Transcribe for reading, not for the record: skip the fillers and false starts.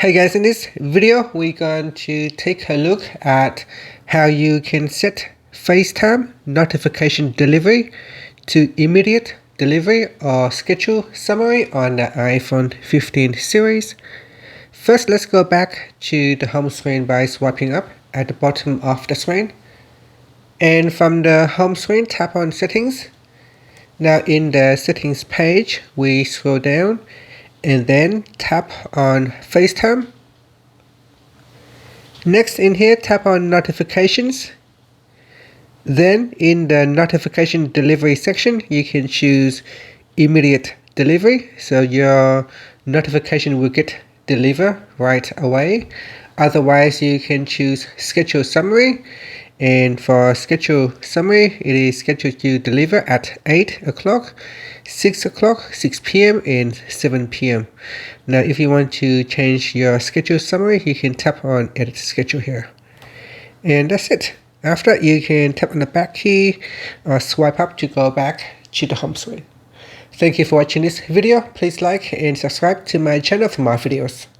Hey guys, in this video we're going to take a look at how you can set FaceTime notification delivery to immediate delivery or schedule summary on the iPhone 15 series. First, let's go back to the home screen by swiping up at the bottom of the screen. And from the home screen, tap on settings. Now in the settings page, we scroll down and then tap on FaceTime. Next in here, tap on notifications. Then in the notification delivery section, you can choose immediate delivery. So your notification will get delivered right away. Otherwise, you can choose schedule summary. And for schedule summary, it is scheduled to deliver at 8 o'clock, 6 o'clock, 6 p.m. and 7 p.m. Now, if you want to change your schedule summary, you can tap on edit schedule here. And that's it. After, you can tap on the back key or swipe up to go back to the home screen. Thank you for watching this video. Please like and subscribe to my channel for more videos.